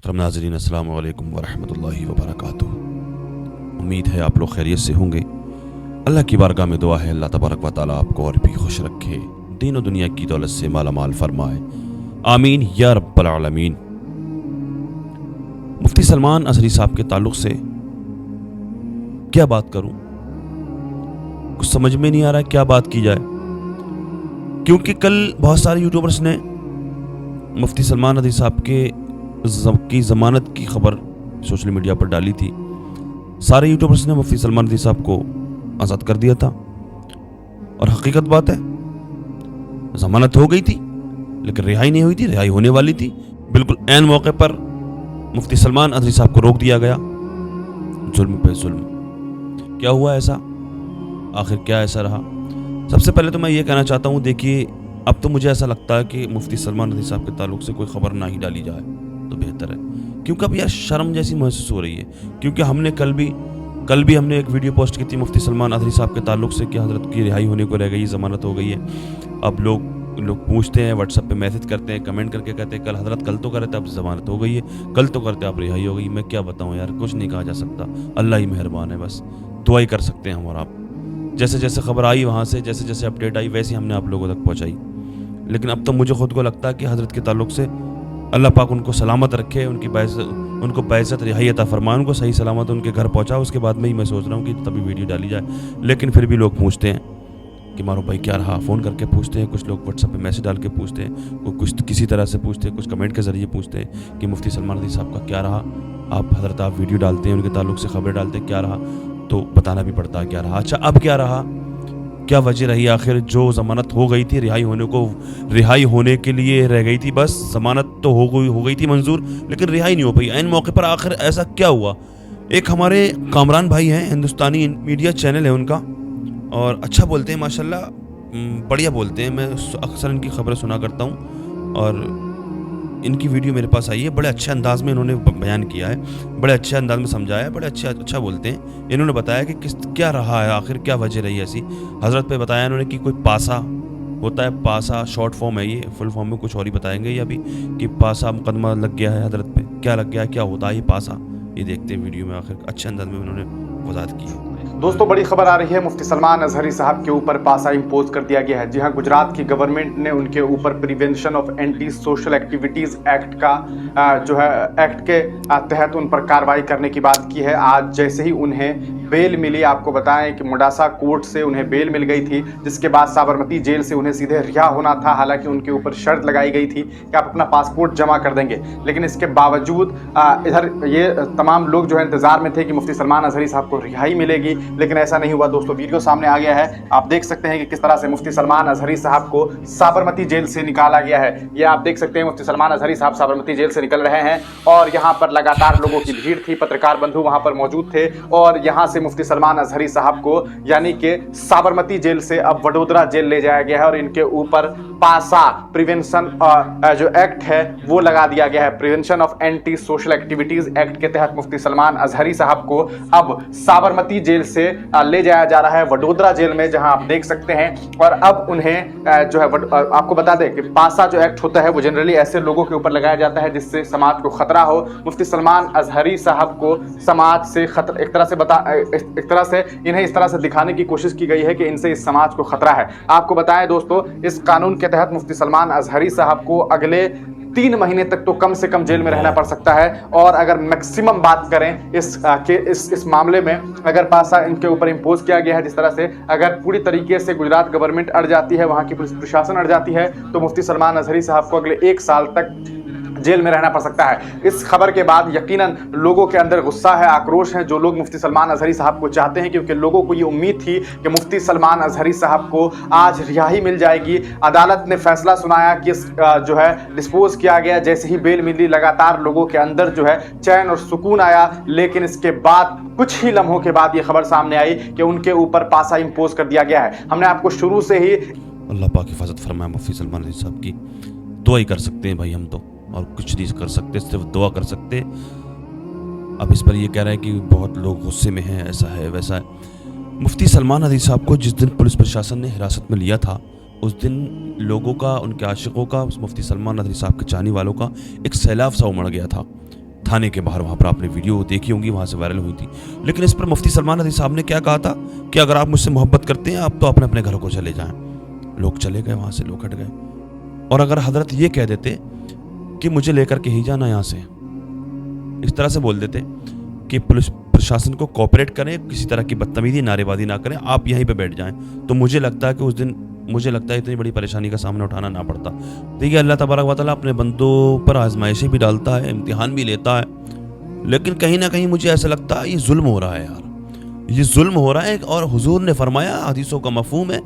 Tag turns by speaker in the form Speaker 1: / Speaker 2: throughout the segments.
Speaker 1: मोहतरम नाज़रीन, अस्सलाम वालेकुम वरहमतुल्लाहि वबरकातुहू। उम्मीद है आप लोग खैरियत से होंगे। अल्लाह की बारगाह में दुआ है अल्लाह तबारक व तआला आपको और भी खुश रखे, दीन और दुनिया की दौलत से माला माल फरमाए, आमीन या रब्बल आलमीन। मुफ्ती सलमान अज़हरी साहब के ताल्लुक़ से क्या बात करूं, कुछ समझ में नहीं आ रहा है क्या बात की जाए, क्योंकि कल बहुत सारे यूट्यूबर्स ने मुफ्ती सलमान अज़हरी साहब की ज़मानत की खबर सोशल मीडिया पर डाली थी। सारे यूट्यूबर्स ने मुफ्ती सलमान अज़हरी साहब को आज़ाद कर दिया था, और हकीकत बात है ज़मानत हो गई थी लेकिन रिहाई नहीं हुई थी, रिहाई होने वाली थी। बिल्कुल ऐन मौके पर मुफ्ती सलमान अज़हरी साहब को रोक दिया गया। जुल्म पे जुल्म। क्या हुआ ऐसा, आखिर क्या ऐसा रहा? सबसे पहले तो मैं ये कहना चाहता हूँ, देखिए अब तो मुझे ऐसा लगता है कि मुफ्ती सलमान अज़हरी साहब के ताल्लुक़ से कोई ख़बर ना ही डाली जाए तो बेहतर है, क्योंकि अब यार शर्म जैसी महसूस हो रही है। क्योंकि हमने कल भी हमने एक वीडियो पोस्ट की थी मुफ्ती सलमान अज़हरी साहब के ताल्लुक़ से कि हज़रत की रिहाई होने को रह गई, ज़मानत हो गई है। अब लोग पूछते हैं, व्हाट्सएप पे मैसेज करते हैं, कमेंट करके कहते हैं कल हज़रत कल तो करे थे, अब ज़मानत हो गई है, कल तो करते अब रिहाई हो गई। मैं क्या बताऊँ यार, कुछ नहीं कहा जा सकता, अल्लाह ही मेहरबान है, बस दुआ ही कर सकते हैं हम और आप। जैसे जैसे खबर आई वहाँ से, जैसे जैसे अपडेट आई वैसे हमने आप लोगों तक पहुँचाई। लेकिन अब तो मुझे खुद को लगता है कि हज़रत के ताल्लुक़ से अल्लाह पाक उनको सलामत रखे, उनको बाइज़्ज़त रिहाई अता फरमाए, उनको सही सलामत उनके घर पहुँचा। उसके बाद में ही मैं सोच रहा हूँ कि तभी वीडियो डाली जाए। लेकिन फिर भी लोग पूछते हैं कि मारो भाई क्या रहा, फ़ोन करके पूछते हैं, कुछ लोग व्हाट्सएप पे मैसेज डाल के पूछते हैं, कुछ किसी तरह से पूछते हैं, कुछ कमेंट के ज़रिए पूछते हैं कि मुफ्ती सलमान अज़हरी साहब का क्या रहा। आप वीडियो डालते हैं, उनके ताल्लुक़ से खबर डालते हैं, क्या रहा तो बताना भी पड़ता है क्या रहा। अच्छा, अब क्या रहा, क्या वजह रही आखिर? जो ज़मानत हो गई थी, रिहाई होने के लिए रह गई थी, बस ज़मानत तो हो गई थी मंजूर, लेकिन रिहाई नहीं हो पाई। ऐन मौके पर आखिर ऐसा क्या हुआ? एक हमारे कामरान भाई हैं, हिंदुस्तानी मीडिया चैनल है उनका, और अच्छा बोलते हैं माशाल्लाह, बढ़िया बोलते हैं। मैं अक्सर इनकी खबरें सुना करता हूँ और इनकी वीडियो मेरे पास आई है। बड़े अच्छे अंदाज में इन्होंने बयान किया है, बड़े अच्छे अंदाज में समझाया है, बड़े अच्छा बोलते हैं। इन्होंने बताया कि क्या रहा है आखिर, क्या वजह रही ऐसी। हज़रत पे बताया इन्होंने कि कोई पासा होता है, पासा शॉर्ट फॉर्म है, ये फुल फॉर्म में कुछ और ही बताएंगे ये अभी, कि पासा मुकदमा लग गया है हज़रत पे। क्या लग गया है, क्या होता है ये पासा, ये देखते हैं वीडियो में। आखिर अच्छे अंदाज में उन्होंने वजाहत की है।
Speaker 2: दोस्तों, बड़ी खबर आ रही है, मुफ्ती सलमान अज़हरी साहब के ऊपर पासा इम्पोज कर दिया गया है। जी हां, गुजरात की गवर्नमेंट ने उनके ऊपर prevention of anti social activities act का एक्ट के तहत उन पर कार्रवाई करने की बात की है। आज जैसे ही उन्हें बेल मिली, आपको बताएं कि मुडासा कोर्ट से उन्हें बेल मिल गई थी, जिसके बाद साबरमती जेल से उन्हें सीधे रिहा होना था। हालांकि उनके ऊपर शर्त लगाई गई थी कि आप अपना पासपोर्ट जमा कर देंगे, लेकिन इसके बावजूद इधर ये तमाम लोग जो है इंतजार में थे कि मुफ्ती सलमान अज़हरी साहब को रिहाई मिलेगी, लेकिन ऐसा नहीं हुआ। दोस्तों, वीडियो सामने आ गया है, आप देख सकते हैं कि किस तरह से मुफ्ती सलमान अज़हरी साहब को साबरमती जेल से निकाला गया है। ये आप देख सकते हैं, मुफ्ती सलमान अज़हरी साहब साबरमती जेल से निकल रहे हैं, और यहाँ पर लगातार लोगों की भीड़ थी, पत्रकार बंधु वहाँ पर मौजूद थे, और यहाँ से मुफ्ती सलमान अज़हरी साहब को यानी कि साबरमती जेल से अब वडोदरा जेल ले जाया गया है, और इनके ऊपर पासा प्रिवेंशन जो एक्ट है वो लगा दिया गया है। Prevention of anti social activities act के तहत मुफ्ती सलमान अज़हरी साहब को अब साबरमती जेल से ले जाया जा रहा है वडोदरा जेल में, जहां आप देख सकते हैं। और अब उन्हें जो है आपको बता दें कि पासा जो एक्ट होता है वो जनरली ऐसे लोगों के ऊपर लगाया जाता है जिससे समाज को खतरा हो। मुफ्ती सलमान अज़हरी साहब को समाज से खतरा एक तरह से इन्हें इस तरह से दिखाने की कोशिश की गई है कि इनसे इस समाज को खतरा है। आपको बताएं दोस्तों, इस कानून के तहत मुफ्ती सलमान अज़हरी साहब को अगले 3 महीने तक तो कम से कम जेल में रहना पड़ सकता है। और अगर मैक्सिमम बात करें इस मामले में, अगर पासा इनके ऊपर इम्पोज किया गया है जिस तरह से, अगर पूरी तरीके से गुजरात गवर्नमेंट अड़ जाती है, वहाँ की पुलिस प्रशासन अड़ जाती है, तो मुफ्ती सलमान अज़हरी साहब को अगले 1 साल तक जेल में रहना पड़ सकता है। इस खबर के बाद यकीनन लोगों के अंदर गुस्सा है, आक्रोश है, जो लोग मुफ्ती सलमान अज़हरी साहब को चाहते हैं, क्योंकि लोगों को ये उम्मीद थी कि मुफ्ती सलमान अज़हरी साहब को आज रिहाई मिल जाएगी। अदालत ने फैसला सुनाया कि जो है डिस्पोज किया गया। जैसे ही बेल मिली, लगातार लोगों के अंदर जो है चैन और सुकून आया, लेकिन इसके बाद कुछ ही लम्हों के बाद ये खबर सामने आई कि उनके ऊपर पासा इम्पोज कर दिया गया है। हमने आपको शुरू से ही
Speaker 1: अल्लाह पाक हिफाजत फरमाए मुफ्ती सलमान अज़हरी साहब की। दुआ ही कर सकते हैं भाई हम तो, और कुछ नहीं कर सकते, सिर्फ दुआ कर सकते। अब इस पर ये कह रहे हैं कि बहुत लोग गुस्से में हैं, ऐसा है वैसा है। मुफ्ती सलमान अज़हरी साहब को जिस दिन पुलिस प्रशासन ने हिरासत में लिया था, उस दिन लोगों का, उनके आशिकों का, मुफ्ती सलमान अज़हरी साहब के चाहने वालों का एक सैलाब सा उमड़ गया था। थाने के बाहर वहाँ पर आपने वीडियो देखी होंगी, वहाँ से वायरल हुई थी। लेकिन इस पर मुफ्ती सलमान नदवी साहब ने क्या कहा था कि अगर आप मुझसे मोहब्बत करते हैं आप तो अपने अपने घरों को चले जाएं। लोग चले गए, वहाँ से लोग हट गए। और अगर हजरत ये कह देते कि मुझे लेकर के ही जाना यहाँ से, इस तरह से बोल देते कि पुलिस प्रशासन को कोऑपरेट करें, किसी तरह की बदतमीजी नारेबाजी ना करें, आप यहीं पे बैठ जाएं, तो मुझे लगता है कि उस दिन इतनी बड़ी परेशानी का सामना उठाना ना पड़ता। देखिए, अल्लाह तबारक व तआला अपने बंदों पर आजमाइशें भी डालता है, इम्तिहान भी लेता है, लेकिन कहीं ना कहीं मुझे ऐसा लगता है ये जुल्म हो रहा है यार, ये जुल्म हो रहा है। और हुजूर ने फरमाया, हदीसों का मफहूम है,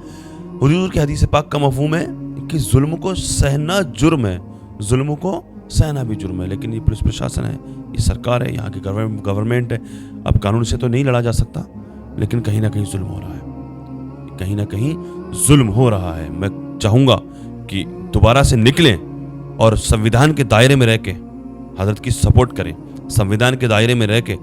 Speaker 1: हुजूर की हदीस पाक का मफहूम है कि जुल्म को सहना जुर्म है, जुल्म को सहना भी जुर्म है। लेकिन ये पुलिस प्रशासन है, ये सरकार है, यहाँ की गवर्नमेंट है, अब कानून से तो नहीं लड़ा जा सकता, लेकिन कहीं ना कहीं जुल्म हो रहा है, कहीं ना कहीं जुल्म हो रहा है। मैं चाहूँगा कि दोबारा से निकलें और संविधान के दायरे में रह के हजरत की सपोर्ट करें, संविधान के दायरे में रह के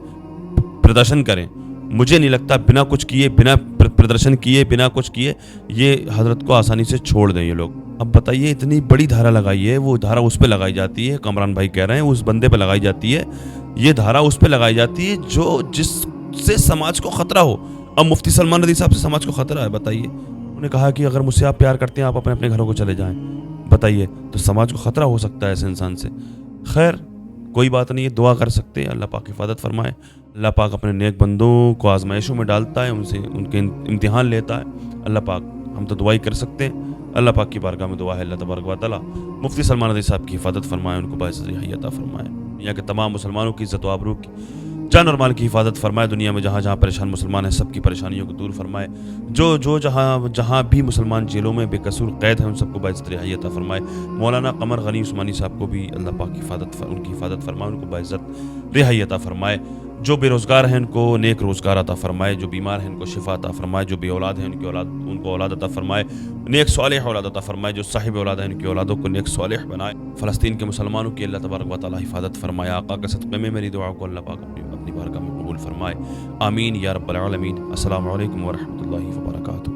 Speaker 1: प्रदर्शन करें। मुझे नहीं लगता बिना कुछ किए, बिना प्रदर्शन किए, बिना कुछ किए ये हजरत को आसानी से छोड़ दें ये लोग। अब बताइए, इतनी बड़ी धारा लगाई है, वो धारा उस पर लगाई जाती है, कमरान भाई कह रहे हैं उस बंदे पे लगाई जाती है, ये धारा उस पे लगाई जाती है जो जिससे समाज को खतरा हो। अब मुफ्ती सलमान नदवी साहब से समाज को खतरा है, बताइए। उन्होंने कहा कि अगर मुझसे आप प्यार करते हैं आप अपने अपने घरों को चले जाएं, बताइए, तो समाज को खतरा हो सकता है ऐसे इंसान से। खैर, कोई बात नहीं है, दुआ कर सकते हैं, अल्लाह पाक हिफाजत फरमाए। अल्लाह पाक अपने नेक बंदों को आजमाइशों में डालता है, उनसे उनके इम्तिहान लेता है। अल्लाह पाक, हम तो दुआ ही कर सकते हैं, अल्लाह पाक की बारगाह में दुआ है अल्लाह तबारक व तआला मुफ्ती सलमान नदवी साहब की हिफाजत फरमाए, उनको बाइज़्ज़त रिहाई अता फरमाए, दुनिया के तमाम मुसलमानों की इज़्ज़त व आबरू की, जान और माल की हिफाजत फरमाए, दुनिया में जहाँ जहाँ परेशान मुसलमान हैं सबकी परेशानियों को दूर फरमाए, जो जहाँ भी मुसलमान जेलों में बेकसूर कैद हैं उन सबको बाइज़्ज़त रिहाई अता फरमाए। मौलाना कमर गनी उस्मानी साहब को भी अल्लाह पाक उनकी हिफाजत फरमाए, उनको बाइज़्ज़त रिहाई अता फरमाए। जो बेरोज़गार हैं उनको नेक रोज़गार अता फरमाए, जो बीमार हैं उनको शिफा अता फरमाए, जो बे औलाद हैं उनको औलाद अता फरमाए, नेक सालिह औलाद अता फरमाए, जो साहिब औलाद हैं उनकी औलादों को नेक सालिह बनाए। फ़लस्तीन के मुसलमानों की अल्लाह तबारक व तआला हिफाजत फरमाए। आका के सदक़े में मेरी दुआ को अल्लाह पाक अपनी बारगाह में कबूल फरमाए। आमीन या रब्बल आलमीन। अस्सलामु अलैकुम व रहमतुल्लाहि व बरकातुहू।